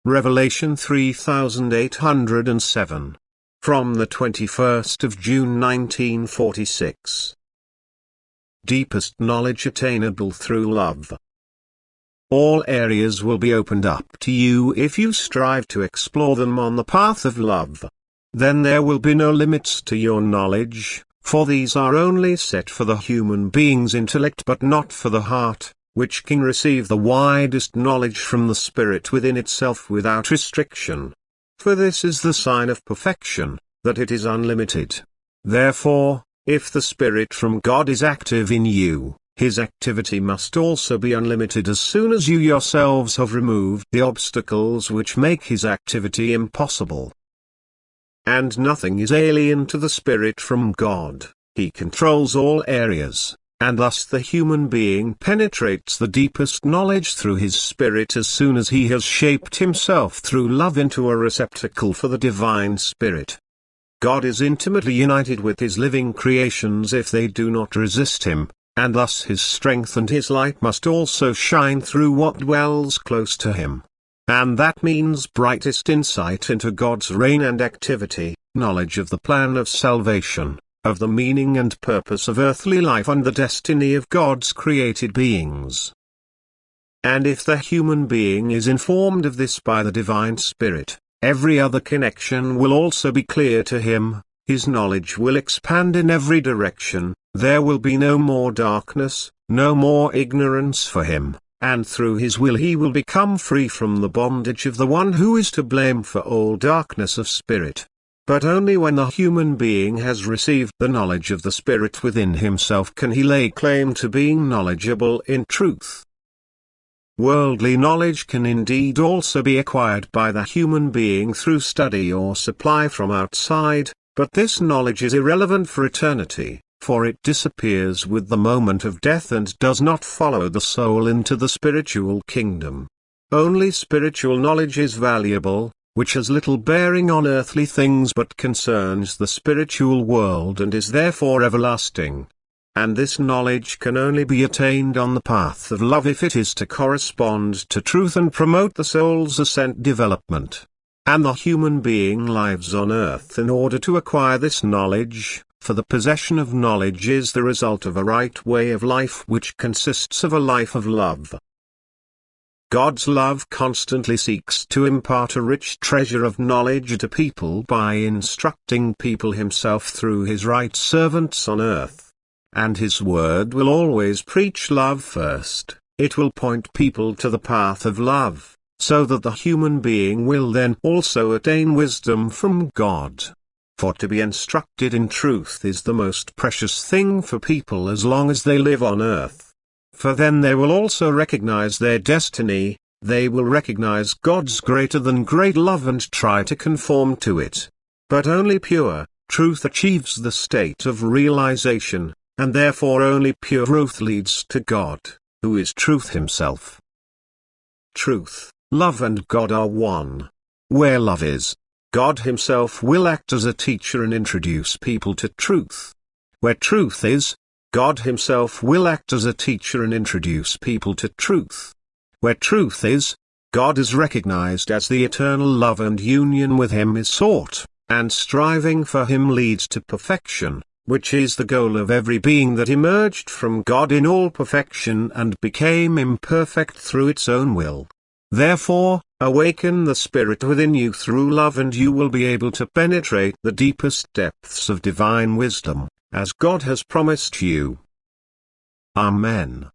Revelation 3807. From the 21st of June 1946. Deepest knowledge attainable through love. All areas will be opened up to you if you strive to explore them on the path of love. Then there will be no limits to your knowledge, for these are only set for the human being's intellect but not for the heart, which can receive the widest knowledge from the Spirit within itself without restriction. For this is the sign of perfection, that it is unlimited. Therefore, if the Spirit from God is active in you, His activity must also be unlimited as soon as you yourselves have removed the obstacles which make His activity impossible. And nothing is alien to the Spirit from God. He controls all areas, and thus the human being penetrates the deepest knowledge through his spirit as soon as he has shaped himself through love into a receptacle for the Divine Spirit. God is intimately united with His living creations if they do not resist Him, and thus His strength and His light must also shine through what dwells close to Him. And that means brightest insight into God's reign and activity, knowledge of the plan of salvation, of the meaning and purpose of earthly life and the destiny of God's created beings. And if the human being is informed of this by the Divine Spirit, every other connection will also be clear to him, his knowledge will expand in every direction, there will be no more darkness, no more ignorance for him, and through his will he will become free from the bondage of the one who is to blame for all darkness of spirit. But only when the human being has received the knowledge of the Spirit within himself can he lay claim to being knowledgeable in truth. Worldly knowledge can indeed also be acquired by the human being through study or supply from outside, but this knowledge is irrelevant for eternity, for it disappears with the moment of death and does not follow the soul into the spiritual kingdom. Only spiritual knowledge is valuable, which has little bearing on earthly things but concerns the spiritual world and is therefore everlasting. And this knowledge can only be attained on the path of love if it is to correspond to truth and promote the soul's ascent development. And the human being lives on earth in order to acquire this knowledge, for the possession of knowledge is the result of a right way of life which consists of a life of love. God's love constantly seeks to impart a rich treasure of knowledge to people by instructing people Himself through His right servants on earth. And His word will always preach love first, it will point people to the path of love, so that the human being will then also attain wisdom from God. For to be instructed in truth is the most precious thing for people as long as they live on earth. For then they will also recognize their destiny, they will recognize God's greater than great love and try to conform to it. But only pure truth achieves the state of realization, and therefore only pure truth leads to God, who is truth Himself. Truth, love and God are one. Where love is, God Himself will act as a teacher and introduce people to truth. Where truth is, God Himself will act as a teacher and introduce people to truth. Where truth is, God is recognized as the eternal love and union with Him is sought, and striving for Him leads to perfection, which is the goal of every being that emerged from God in all perfection and became imperfect through its own will. Therefore, awaken the Spirit within you through love and you will be able to penetrate the deepest depths of divine wisdom, as God has promised you. Amen.